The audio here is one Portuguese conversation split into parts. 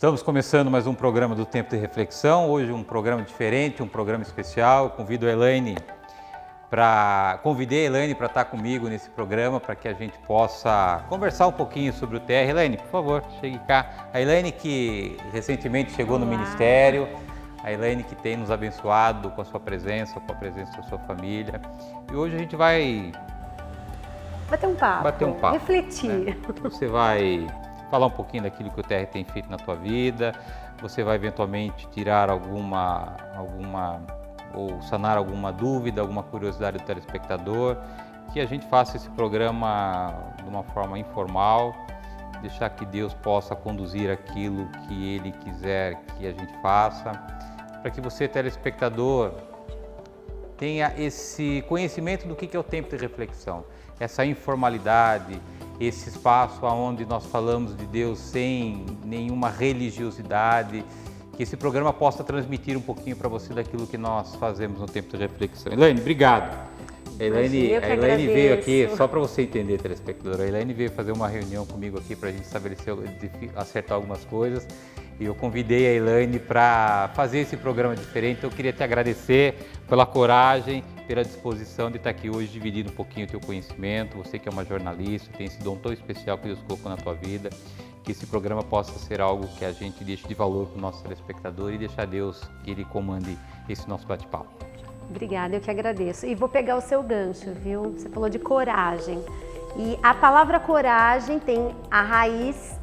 Estamos começando mais um programa do Tempo de Reflexão. Hoje um programa diferente, um programa especial. Convidei a Elaine para estar comigo nesse programa, para que a gente possa conversar um pouquinho sobre o TR. Elaine, por favor, chegue cá. A Elaine que recentemente chegou no ministério, a Elaine que tem nos abençoado com a sua presença, com a presença da sua família. E hoje a gente vai bater um papo, refletir. Né? Você vai falar um pouquinho daquilo que o TR tem feito na tua vida, você vai eventualmente tirar alguma ou sanar alguma dúvida, alguma curiosidade do telespectador, que a gente faça esse programa de uma forma informal, deixar que Deus possa conduzir aquilo que Ele quiser que a gente faça, para que você, telespectador, tenha esse conhecimento do que é o tempo de reflexão, essa informalidade, esse espaço onde nós falamos de Deus sem nenhuma religiosidade, que esse programa possa transmitir um pouquinho para você daquilo que nós fazemos no tempo de reflexão. Elaine, obrigado. A Elaine veio aqui, só para você entender, telespectador, a Elaine veio fazer uma reunião comigo aqui para a gente estabelecer, acertar algumas coisas, e eu convidei a Elaine para fazer esse programa diferente. Então eu queria te agradecer pela coragem, pela disposição de estar aqui hoje dividindo um pouquinho o teu conhecimento. Você que é uma jornalista, tem esse dom tão especial que Deus colocou na tua vida, que esse programa possa ser algo que a gente deixe de valor para o nosso telespectador e deixar Deus que Ele comande esse nosso bate-papo. Obrigada, eu que agradeço. E vou pegar o seu gancho, viu? Você falou de coragem. E a palavra coragem tem a raiz,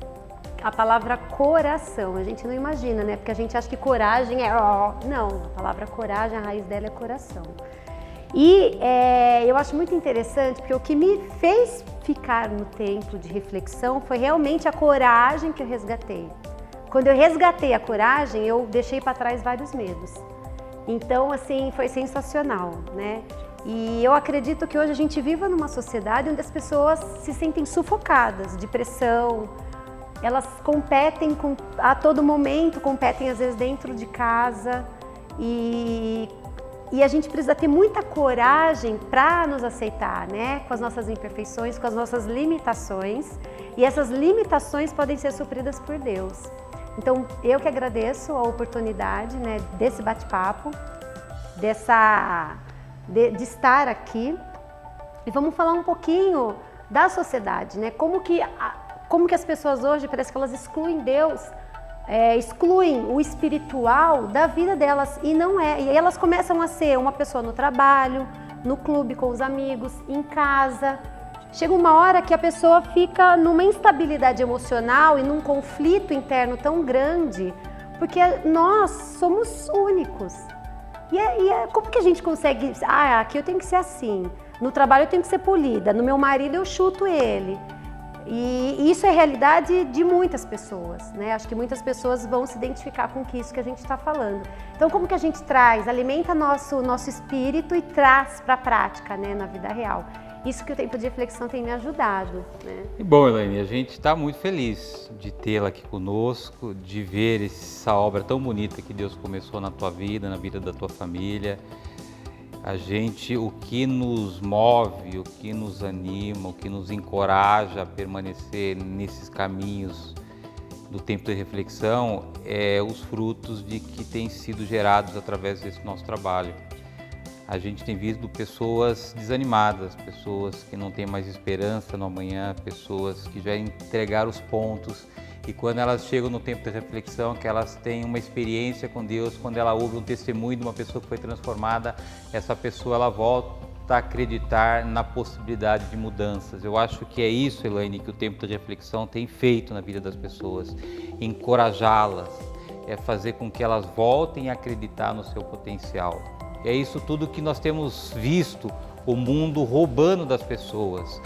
a palavra coração. A gente não imagina, né? Porque a gente acha que coragem é... Não, a palavra coragem, a raiz dela é coração. E eu acho muito interessante, porque o que me fez ficar no tempo de reflexão foi realmente a coragem que eu resgatei. Quando eu resgatei a coragem, eu deixei para trás vários medos. Então, assim, foi sensacional, né? E eu acredito que hoje a gente vive numa sociedade onde as pessoas se sentem sufocadas de pressão, elas competem a todo momento, competem às vezes dentro de casa e a gente precisa ter muita coragem para nos aceitar, né? Com as nossas imperfeições, com as nossas limitações, e essas limitações podem ser supridas por Deus. Então, eu que agradeço a oportunidade, né, desse bate-papo, de estar aqui, e vamos falar um pouquinho da sociedade, né? Como que as pessoas hoje, parece que elas excluem Deus, excluem o espiritual da vida delas, e não é. E aí elas começam a ser uma pessoa no trabalho, no clube com os amigos, em casa. Chega uma hora que a pessoa fica numa instabilidade emocional e num conflito interno tão grande, porque nós somos únicos. Como que a gente consegue... aqui eu tenho que ser assim, no trabalho eu tenho que ser polida, no meu marido eu chuto ele. E isso é realidade de muitas pessoas, né? Acho que muitas pessoas vão se identificar com isso que a gente está falando. Então, como que a gente alimenta nosso espírito e traz para a prática, né, na vida real? Isso que o tempo de reflexão tem me ajudado, né? E bom, Elaine, a gente está muito feliz de tê-la aqui conosco, de ver essa obra tão bonita que Deus começou na tua vida, na vida da tua família. O que nos move, o que nos anima, o que nos encoraja a permanecer nesses caminhos do tempo de reflexão é os frutos de que têm sido gerados através desse nosso trabalho. A gente tem visto pessoas desanimadas, pessoas que não têm mais esperança no amanhã, pessoas que já entregaram os pontos, e quando elas chegam no tempo de reflexão, que elas têm uma experiência com Deus, quando ela ouve um testemunho de uma pessoa que foi transformada, essa pessoa ela volta a acreditar na possibilidade de mudanças. Eu acho que é isso, Elaine, que o tempo de reflexão tem feito na vida das pessoas, encorajá-las, fazer com que elas voltem a acreditar no seu potencial. É isso tudo que nós temos visto o mundo roubando das pessoas,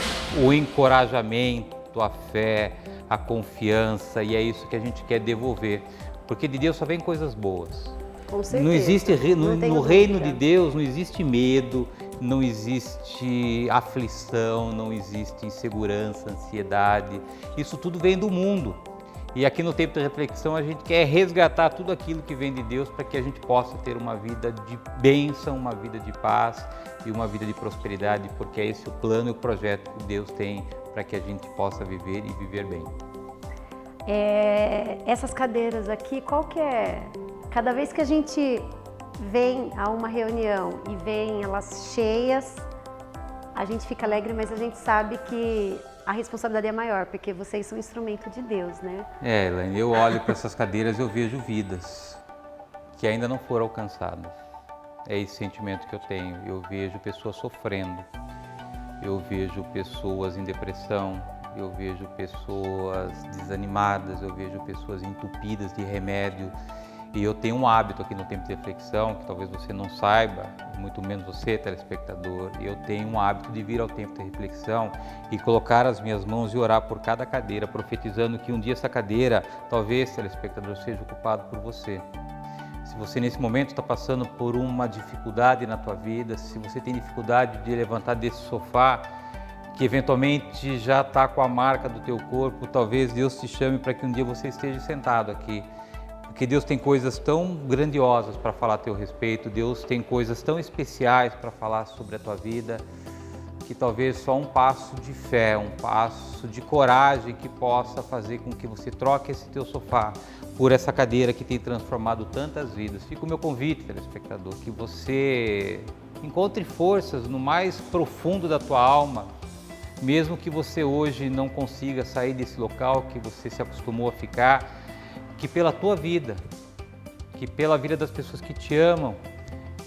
o encorajamento, a fé, a confiança, e é isso que a gente quer devolver, porque de Deus só vem coisas boas. Com certeza. Não existe, no reino de Deus não existe medo, não existe aflição, não existe insegurança, ansiedade, isso tudo vem do mundo. E aqui no Tempo de Reflexão a gente quer resgatar tudo aquilo que vem de Deus para que a gente possa ter uma vida de bênção, uma vida de paz e uma vida de prosperidade, porque é esse o plano e o projeto que Deus tem para que a gente possa viver e viver bem. Essas cadeiras aqui, qual que é? Cada vez que a gente vem a uma reunião e vem elas cheias, a gente fica alegre, mas a gente sabe que a responsabilidade é maior, porque vocês são instrumento de Deus, né? Elaine, eu olho para essas cadeiras e eu vejo vidas que ainda não foram alcançadas. É esse sentimento que eu tenho. Eu vejo pessoas sofrendo, eu vejo pessoas em depressão, eu vejo pessoas desanimadas, eu vejo pessoas entupidas de remédio. E eu tenho um hábito aqui no Tempo de Reflexão, que talvez você não saiba, muito menos você, telespectador. Eu tenho um hábito de vir ao Tempo de Reflexão e colocar as minhas mãos e orar por cada cadeira, profetizando que um dia essa cadeira, talvez, telespectador, seja ocupada por você. Se você nesse momento está passando por uma dificuldade na tua vida, se você tem dificuldade de levantar desse sofá, que eventualmente já está com a marca do teu corpo, talvez Deus te chame para que um dia você esteja sentado aqui. Porque Deus tem coisas tão grandiosas para falar a teu respeito, Deus tem coisas tão especiais para falar sobre a tua vida, que talvez só um passo de fé, um passo de coragem que possa fazer com que você troque esse teu sofá por essa cadeira que tem transformado tantas vidas. Fica o meu convite, telespectador, que você encontre forças no mais profundo da tua alma, mesmo que você hoje não consiga sair desse local que você se acostumou a ficar, que pela tua vida, que pela vida das pessoas que te amam,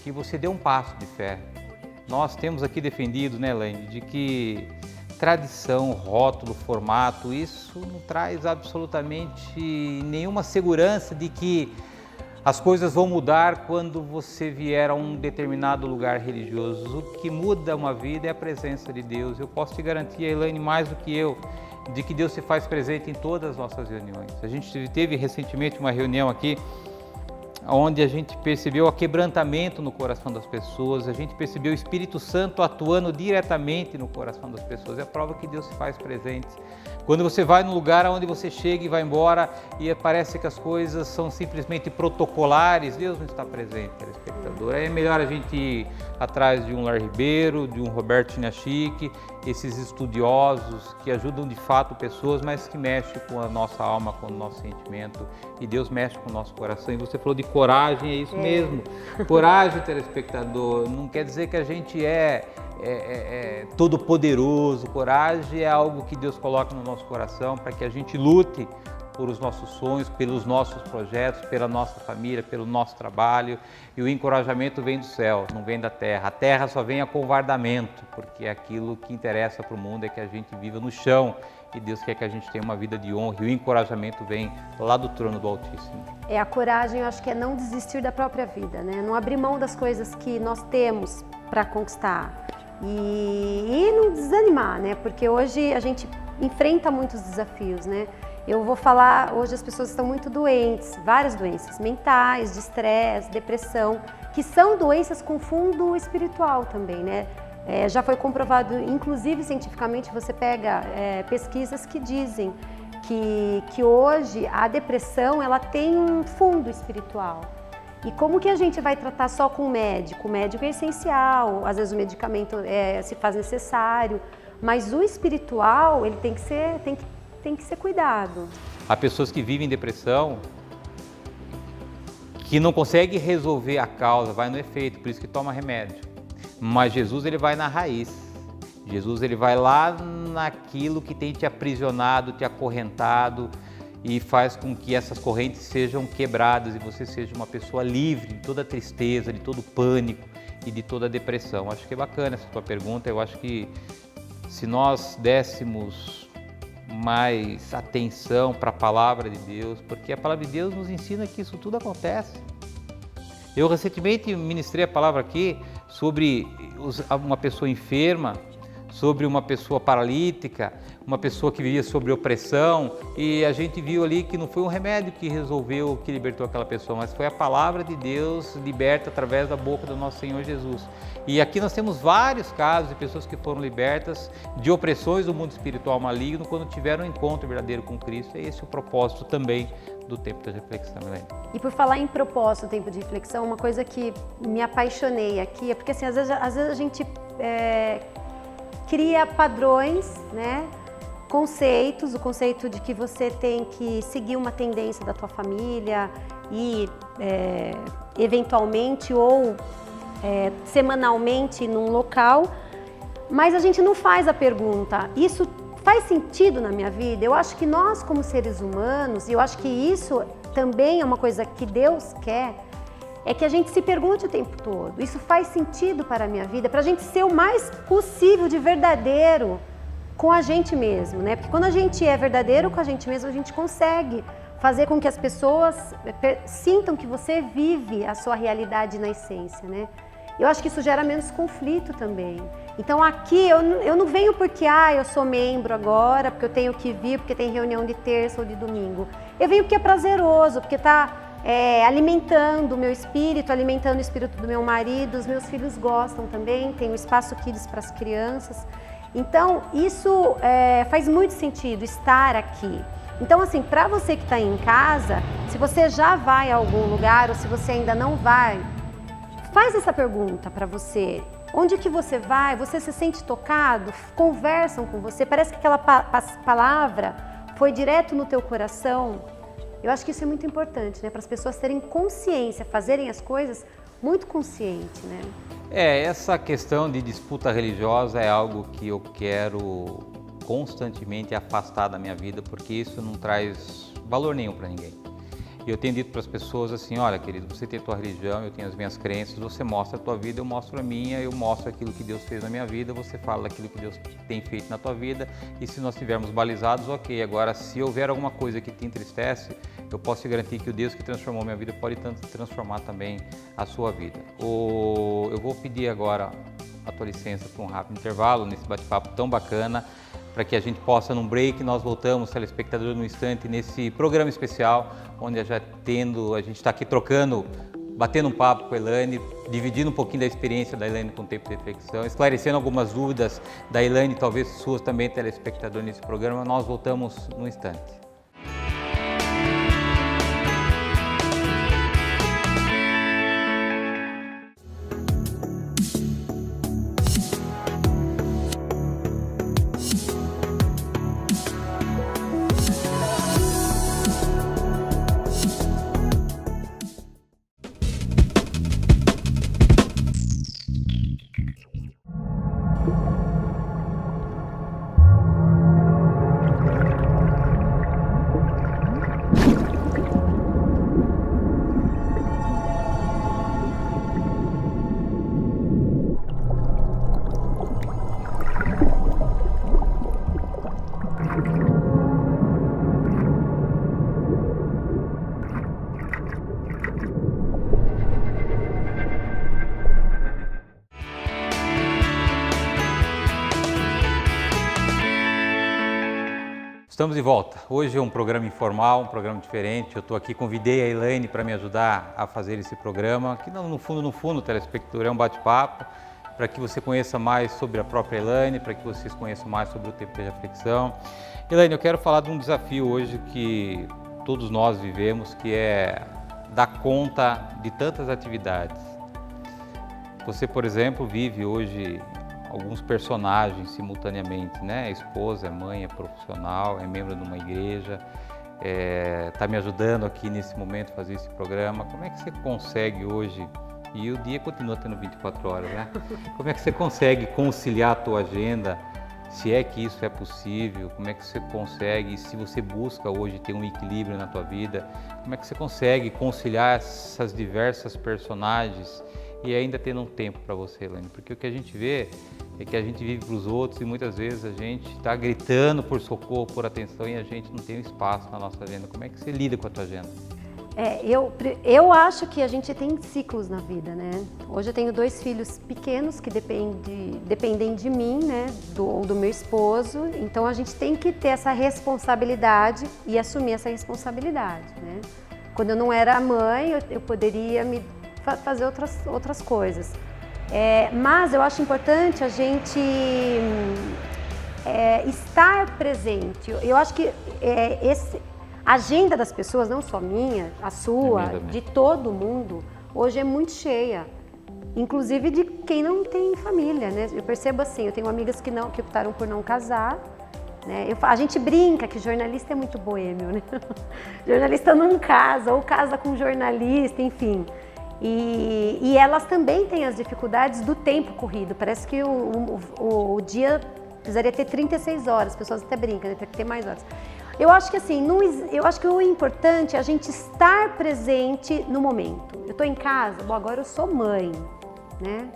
que você dê um passo de fé. Nós temos aqui defendido, né, Elaine, de que tradição, rótulo, formato, isso não traz absolutamente nenhuma segurança de que as coisas vão mudar quando você vier a um determinado lugar religioso. O que muda uma vida é a presença de Deus. Eu posso te garantir, Elaine, mais do que eu, de que Deus se faz presente em todas as nossas reuniões. A gente teve recentemente uma reunião aqui, onde a gente percebeu o quebrantamento no coração das pessoas, a gente percebeu o Espírito Santo atuando diretamente no coração das pessoas. É a prova que Deus se faz presente. Quando você vai num lugar onde você chega e vai embora e parece que as coisas são simplesmente protocolares, Deus não está presente, telespectador. É melhor a gente ir atrás de um Lar Ribeiro, de um Roberto Chinachique, esses estudiosos que ajudam de fato pessoas, mas que mexem com a nossa alma, com o nosso sentimento. E Deus mexe com o nosso coração. E você falou de coragem, é isso mesmo. Coragem, telespectador, não quer dizer que a gente é todo poderoso. Coragem é algo que Deus coloca no nosso coração para que a gente lute por os nossos sonhos, pelos nossos projetos, pela nossa família, pelo nosso trabalho. E o encorajamento vem do céu, não vem da terra. A terra só vem acovardamento, porque aquilo que interessa para o mundo é que a gente viva no chão. E Deus quer que a gente tenha uma vida de honra, e o encorajamento vem lá do trono do Altíssimo. A coragem, eu acho que é não desistir da própria vida, né? Não abrir mão das coisas que nós temos para conquistar. E não desanimar, né? Porque hoje a gente enfrenta muitos desafios, né? Eu vou falar, hoje as pessoas estão muito doentes, várias doenças mentais, de estresse, depressão, que são doenças com fundo espiritual também, né? Já foi comprovado, inclusive cientificamente, você pega pesquisas que dizem que hoje a depressão ela tem um fundo espiritual. E como que a gente vai tratar só com o médico? O médico é essencial, às vezes o medicamento se faz necessário, mas o espiritual ele tem que ser cuidado. Há pessoas que vivem depressão, que não conseguem resolver a causa, vai no efeito, por isso que toma remédio. Mas Jesus ele vai na raiz. Jesus ele vai lá naquilo que tem te aprisionado, te acorrentado e faz com que essas correntes sejam quebradas e você seja uma pessoa livre de toda tristeza, de todo pânico e de toda depressão. Acho que é bacana essa tua pergunta. Eu acho que se nós dessemos mais atenção para a palavra de Deus, porque a palavra de Deus nos ensina que isso tudo acontece. Eu recentemente ministrei a palavra aqui sobre uma pessoa enferma, sobre uma pessoa paralítica, uma pessoa que vivia sobre opressão, e a gente viu ali que não foi um remédio que resolveu, que libertou aquela pessoa, mas foi a palavra de Deus liberta através da boca do nosso Senhor Jesus. E aqui nós temos vários casos de pessoas que foram libertas de opressões do mundo espiritual maligno quando tiveram um encontro verdadeiro com Cristo. É esse o propósito também do Tempo de Reflexão, Elaine. E por falar em propósito, Tempo de Reflexão, uma coisa que me apaixonei aqui é porque assim, às vezes a gente cria padrões, né, conceitos, o conceito de que você tem que seguir uma tendência da tua família e eventualmente ou semanalmente num local, mas a gente não faz a pergunta, isso faz sentido na minha vida? Eu acho que nós como seres humanos, e eu acho que isso também é uma coisa que Deus quer, é que a gente se pergunte o tempo todo, isso faz sentido para a minha vida? Para a gente ser o mais possível de verdadeiro com a gente mesmo, né? Porque quando a gente é verdadeiro com a gente mesmo, a gente consegue fazer com que as pessoas sintam que você vive a sua realidade na essência, né? Eu acho que isso gera menos conflito também. Então aqui eu não venho porque eu sou membro agora, porque eu tenho que vir, porque tem reunião de terça ou de domingo. Eu venho porque é prazeroso, porque está alimentando o meu espírito, alimentando o espírito do meu marido, os meus filhos gostam também, tem o espaço Kids para as crianças. Então isso faz muito sentido estar aqui. Então assim, para você que está em casa, se você já vai a algum lugar ou se você ainda não vai, faz essa pergunta para você. Onde que você vai? Você se sente tocado? Conversam com você? Parece que aquela palavra foi direto no teu coração? Eu acho que isso é muito importante, né? Para as pessoas terem consciência, fazerem as coisas muito consciente, né? Essa questão de disputa religiosa é algo que eu quero constantemente afastar da minha vida, porque isso não traz valor nenhum para ninguém. E eu tenho dito para as pessoas assim, olha querido, você tem a tua religião, eu tenho as minhas crenças, você mostra a tua vida, eu mostro a minha, eu mostro aquilo que Deus fez na minha vida, você fala daquilo que Deus tem feito na tua vida, e se nós estivermos balizados, ok. Agora, se houver alguma coisa que te entristece, eu posso te garantir que o Deus que transformou minha vida pode tanto transformar também a sua vida. Eu vou pedir agora a tua licença para um rápido intervalo nesse bate-papo tão bacana, para que a gente possa, num break, nós voltamos, telespectador, no instante, nesse programa especial, onde a gente está aqui trocando, batendo um papo com a Elaine, dividindo um pouquinho da experiência da Elaine com o tempo de reflexão, esclarecendo algumas dúvidas da Elaine, talvez suas também, telespectador, nesse programa. Nós voltamos no instante. Estamos de volta. Hoje é um programa informal, um programa diferente. Eu estou aqui, convidei a Elaine para me ajudar a fazer esse programa, que no fundo, telespectador, é um bate-papo, para que você conheça mais sobre a própria Elaine, para que vocês conheçam mais sobre o tempo de reflexão. Elaine, eu quero falar de um desafio hoje que todos nós vivemos, que é dar conta de tantas atividades. Você, por exemplo, vive hoje alguns personagens simultaneamente, né? É esposa, é mãe, é profissional, é membro de uma igreja, está me ajudando aqui nesse momento a fazer esse programa. Como é que você consegue hoje, e o dia continua tendo 24 horas, né? Como é que você consegue conciliar a tua agenda, se é que isso é possível? Como é que você consegue, se você busca hoje ter um equilíbrio na tua vida, como é que você consegue conciliar essas diversas personagens e ainda tendo um tempo para você, Elaine? Porque o que a gente vê é que a gente vive para os outros e muitas vezes a gente está gritando por socorro, por atenção, e a gente não tem espaço na nossa agenda. Como é que você lida com a tua agenda? Eu acho que a gente tem ciclos na vida, né? Hoje eu tenho 2 filhos pequenos que dependem de mim, né? Do meu esposo. Então a gente tem que ter essa responsabilidade e assumir essa responsabilidade, né? Quando eu não era mãe, eu poderia fazer outras coisas. Mas eu acho importante a gente estar presente. Eu acho que a agenda das pessoas, não só minha, a sua, de todo mundo, hoje é muito cheia. Inclusive de quem não tem família, né? Eu percebo assim, eu tenho amigas que optaram por não casar né? A gente brinca que jornalista é muito boêmio, né? Jornalista não casa, ou casa com jornalista, enfim. E elas também têm as dificuldades do tempo corrido. Parece que o dia precisaria ter 36 horas, as pessoas até brincam, né? Tem que ter mais horas. Eu acho que assim, eu acho que o importante é a gente estar presente no momento. Eu estou em casa, bom, agora eu sou mãe, né?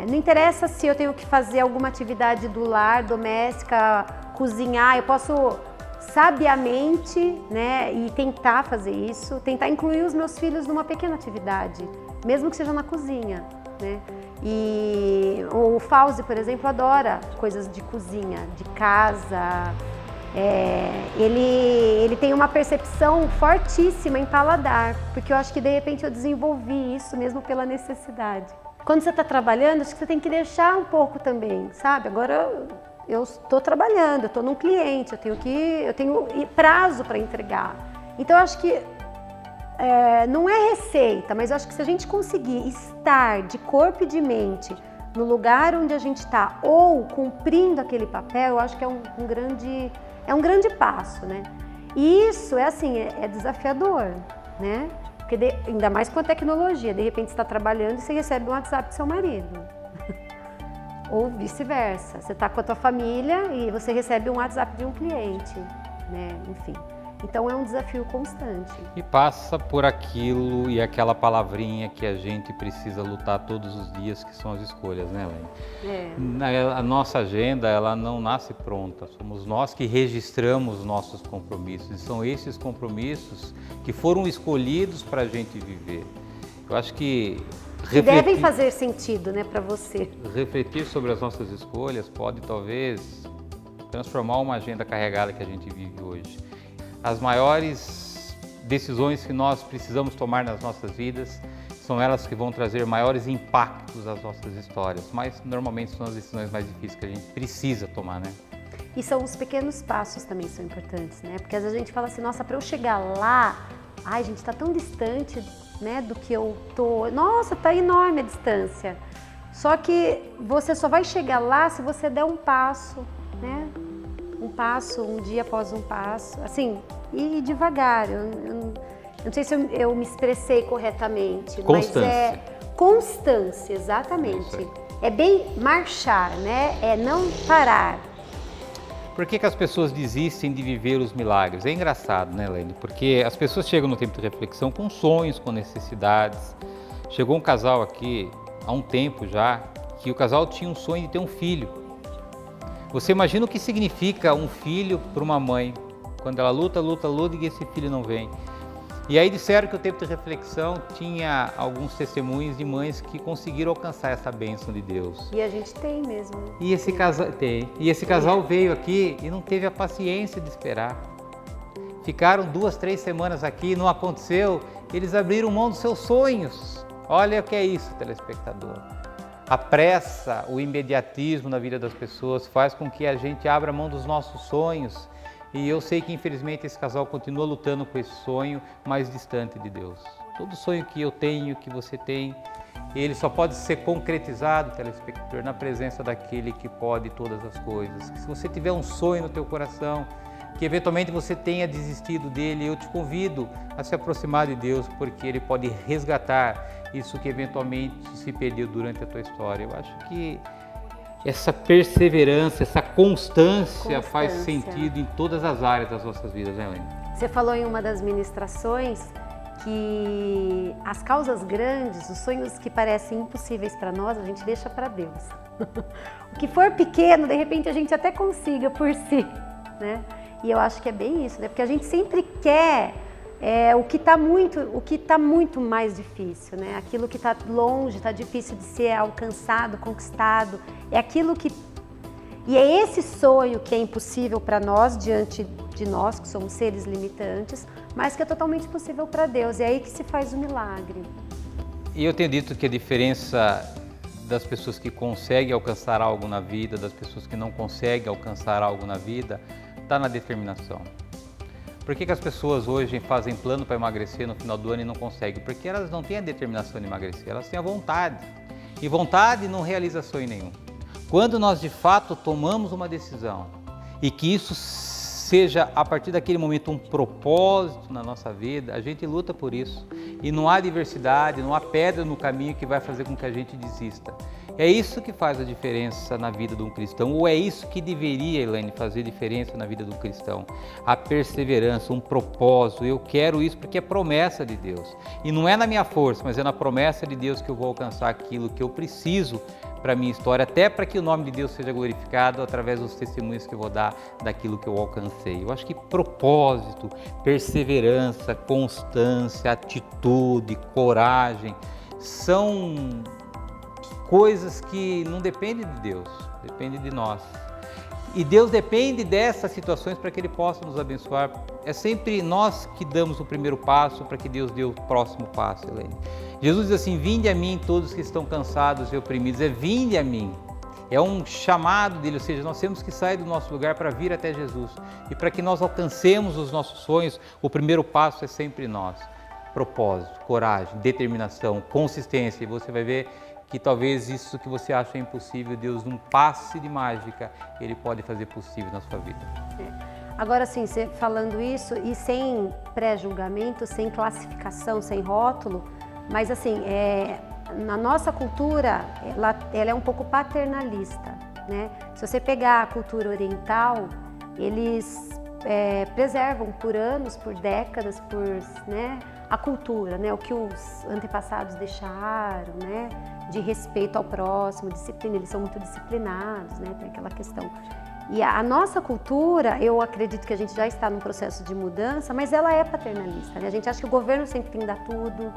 Não interessa se eu tenho que fazer alguma atividade do lar, doméstica, cozinhar, eu posso sabiamente, né, e tentar fazer isso, tentar incluir os meus filhos numa pequena atividade, mesmo que seja na cozinha, né? E o Fauzi, por exemplo, adora coisas de cozinha, de casa. Ele tem uma percepção fortíssima em paladar, porque eu acho que de repente eu desenvolvi isso mesmo pela necessidade. Quando você está trabalhando, acho que você tem que deixar um pouco também, sabe? Agora eu estou trabalhando, eu estou num cliente, eu tenho prazo para entregar. Então eu acho que não é receita, mas eu acho que se a gente conseguir estar de corpo e de mente no lugar onde a gente está ou cumprindo aquele papel, eu acho que é um grande passo, né? E isso é desafiador, né? Porque ainda mais com a tecnologia, de repente você está trabalhando e você recebe um WhatsApp do seu marido. Ou vice-versa, você está com a tua família e você recebe um WhatsApp de um cliente, né? Enfim, então é um desafio constante. E passa por aquilo e aquela palavrinha que a gente precisa lutar todos os dias, que são as escolhas, né, Elaine? A nossa agenda, ela não nasce pronta, somos nós que registramos nossos compromissos, e são esses compromissos que foram escolhidos para a gente viver. Eu acho que devem fazer sentido, né, para você. Refletir sobre as nossas escolhas pode talvez transformar uma agenda carregada que a gente vive hoje. As maiores decisões que nós precisamos tomar nas nossas vidas são elas que vão trazer maiores impactos às nossas histórias, mas normalmente são as decisões mais difíceis que a gente precisa tomar, né? E são os pequenos passos também que são importantes, né? Porque às vezes a gente fala assim, nossa, para eu chegar lá, ai, gente, está tão distante, né, do que eu tô. Nossa, tá enorme a distância. Só que você só vai chegar lá se você der um passo, né? Um passo, um dia após um passo, assim, e devagar. Eu não sei se eu me expressei corretamente, constância. Mas é constância, exatamente. É bem marchar, né? É não parar. Por que as pessoas desistem de viver os milagres? É engraçado, né, Elaine? Porque as pessoas chegam no tempo de reflexão com sonhos, com necessidades. Chegou um casal aqui, há um tempo já, que o casal tinha um sonho de ter um filho. Você imagina o que significa um filho para uma mãe, quando ela luta e esse filho não vem. E aí disseram que o tempo de reflexão tinha alguns testemunhos de mães que conseguiram alcançar essa bênção de Deus. E a gente tem mesmo. E esse casal tem. E esse casal veio aqui e não teve a paciência de esperar. Ficaram 2, 3 semanas aqui, não aconteceu. Eles abriram mão dos seus sonhos. Olha o que é isso, telespectador. A pressa, o imediatismo na vida das pessoas faz com que a gente abra mão dos nossos sonhos. E eu sei que infelizmente esse casal continua lutando com esse sonho mais distante de Deus. Todo sonho que eu tenho, que você tem, ele só pode ser concretizado, telespectador, na presença daquele que pode todas as coisas. Se você tiver um sonho no teu coração, que eventualmente você tenha desistido dele, eu te convido a se aproximar de Deus, porque Ele pode resgatar isso que eventualmente se perdeu durante a tua história. Eu acho que essa perseverança, essa constância faz sentido em todas as áreas das nossas vidas, né, Elaine? Você falou em uma das ministrações que as causas grandes, os sonhos que parecem impossíveis para nós, a gente deixa para Deus. O que for pequeno, de repente a gente até consiga por si, né? E eu acho que é bem isso, né? Porque a gente sempre quer o que está muito mais difícil, né? Aquilo que está longe, está difícil de ser alcançado, conquistado. É aquilo que... E é esse sonho que é impossível para nós, diante de nós, que somos seres limitantes, mas que é totalmente possível para Deus. É aí que se faz o milagre. E eu tenho dito que a diferença das pessoas que conseguem alcançar algo na vida, das pessoas que não conseguem alcançar algo na vida, está na determinação. Por que as pessoas hoje fazem plano para emagrecer no final do ano e não conseguem? Porque elas não têm a determinação de emagrecer, elas têm a vontade. E vontade não realiza sonho nenhum. Quando nós de fato tomamos uma decisão e que isso seja, a partir daquele momento, um propósito na nossa vida, a gente luta por isso. E não há adversidade, não há pedra no caminho que vai fazer com que a gente desista. É isso que faz a diferença na vida de um cristão, ou é isso que deveria, Elaine, fazer diferença na vida do cristão. A perseverança, um propósito, eu quero isso porque é promessa de Deus. E não é na minha força, mas é na promessa de Deus que eu vou alcançar aquilo que eu preciso para a minha história, até para que o nome de Deus seja glorificado através dos testemunhos que eu vou dar daquilo que eu alcancei. Eu acho que propósito, perseverança, constância, atitude, coragem, são coisas que não dependem de Deus, dependem de nós. E Deus depende dessas situações para que Ele possa nos abençoar. É sempre nós que damos o primeiro passo para que Deus dê o próximo passo, Elaine. Jesus diz assim, vinde a mim todos que estão cansados e oprimidos, vinde a mim. É um chamado dele, ou seja, nós temos que sair do nosso lugar para vir até Jesus. E para que nós alcancemos os nossos sonhos, o primeiro passo é sempre nós. Propósito, coragem, determinação, consistência. E você vai ver que talvez isso que você acha impossível, Deus, num passe de mágica, Ele pode fazer possível na sua vida. Agora sim, você falando isso e sem pré-julgamento, sem classificação, sem rótulo, mas assim, na nossa cultura, ela é um pouco paternalista, né? Se você pegar a cultura oriental, eles preservam por anos, por décadas, né, a cultura, né, o que os antepassados deixaram, né, de respeito ao próximo, disciplina, eles são muito disciplinados, né, tem aquela questão. E a nossa cultura, eu acredito que a gente já está num processo de mudança, mas ela é paternalista, né? A gente acha que o governo sempre tem que dar tudo,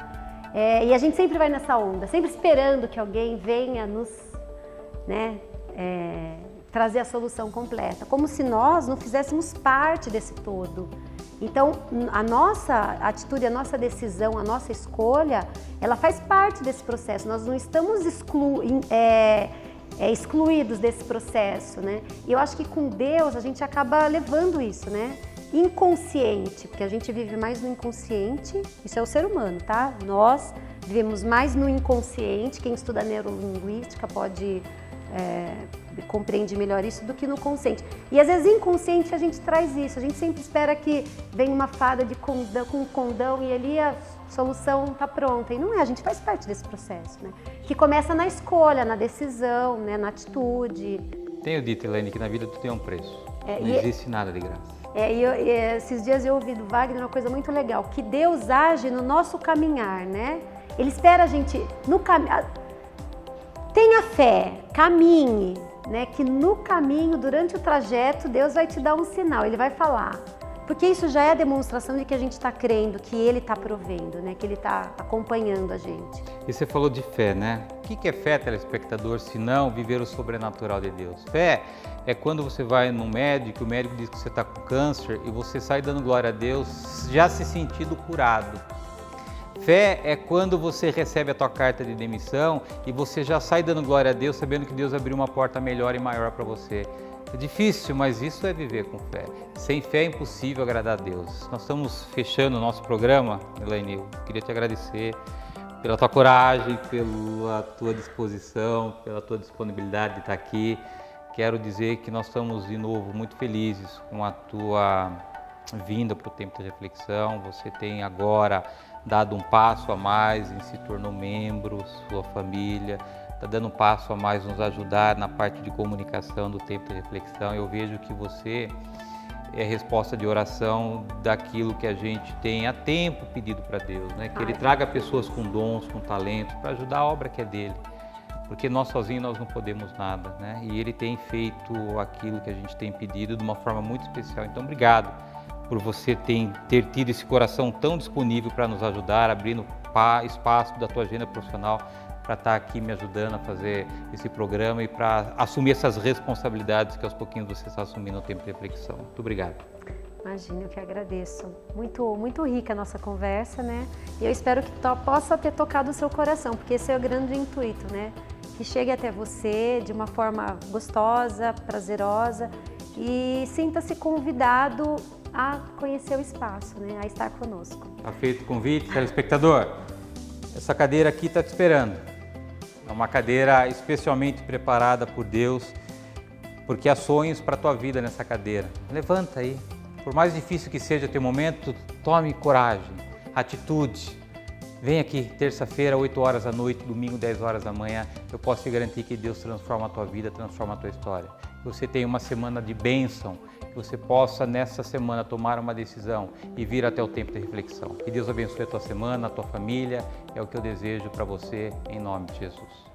e a gente sempre vai nessa onda, sempre esperando que alguém venha nos, né, trazer a solução completa, como se nós não fizéssemos parte desse todo. Então, a nossa atitude, a nossa decisão, a nossa escolha, ela faz parte desse processo. Nós não estamos excluídos desse processo, né? E eu acho que com Deus a gente acaba levando isso, né? Inconsciente, porque a gente vive mais no inconsciente, isso é o ser humano, tá? Nós vivemos mais no inconsciente, quem estuda neurolinguística pode compreende melhor isso do que no consciente. E às vezes inconsciente a gente traz isso, a gente sempre espera que venha uma fada com um condão e ali a solução está pronta. E não é, a gente faz parte desse processo, né? Que começa na escolha, na decisão, né? Na atitude. Tenho dito, Elaine, que na vida tu tem um preço. Não existe nada de graça. Esses dias eu ouvi do Wagner uma coisa muito legal, que Deus age no nosso caminhar, né? Ele espera a gente no caminho. Tenha fé, caminhe, né? Que no caminho, durante o trajeto, Deus vai te dar um sinal, Ele vai falar. Porque isso já é a demonstração de que a gente está crendo, que Ele está provendo, né? Que Ele está acompanhando a gente. E você falou de fé, né? O que é fé, telespectador, se não viver o sobrenatural de Deus? Fé é quando você vai no médico, o médico diz que você está com câncer e você sai dando glória a Deus, já se sentindo curado. Fé é quando você recebe a tua carta de demissão e você já sai dando glória a Deus, sabendo que Deus abriu uma porta melhor e maior para você. É difícil, mas isso é viver com fé. Sem fé é impossível agradar a Deus. Nós estamos fechando o nosso programa, Elaine. Eu queria te agradecer pela tua coragem, pela tua disposição, pela tua disponibilidade de estar aqui. Quero dizer que nós estamos de novo muito felizes com a tua vinda para o tempo de reflexão. Você tem agora dado um passo a mais em se tornou membro, sua família, está dando um passo a mais nos ajudar na parte de comunicação do tempo de reflexão. Eu vejo que você é resposta de oração daquilo que a gente tem há tempo pedido para Deus, né? Que Ele traga pessoas com dons, com talentos, para ajudar a obra que é dele. Porque nós sozinhos nós não podemos nada, né? E Ele tem feito aquilo que a gente tem pedido de uma forma muito especial. Então, obrigado por você ter tido esse coração tão disponível para nos ajudar, abrindo espaço da tua agenda profissional para estar aqui me ajudando a fazer esse programa e para assumir essas responsabilidades que aos pouquinhos você está assumindo no tempo de reflexão. Muito obrigado. Imagina, eu que agradeço. Muito, muito rica a nossa conversa, né? E eu espero que possa ter tocado o seu coração, porque esse é o grande intuito, né? Que chegue até você de uma forma gostosa, prazerosa e sinta-se convidado a conhecer o espaço, né? A estar conosco. Está feito o convite, telespectador. Essa cadeira aqui está te esperando. É uma cadeira especialmente preparada por Deus porque há sonhos para a tua vida nessa cadeira. Levanta aí. Por mais difícil que seja o teu momento, tome coragem, atitude. Vem aqui terça-feira, 8 horas da noite, domingo, 10 horas da manhã. Eu posso te garantir que Deus transforma a tua vida, transforma a tua história. Que você tenha uma semana de bênção, que você possa nessa semana tomar uma decisão e vir até o tempo de reflexão. Que Deus abençoe a tua semana, a tua família. É o que eu desejo para você, em nome de Jesus.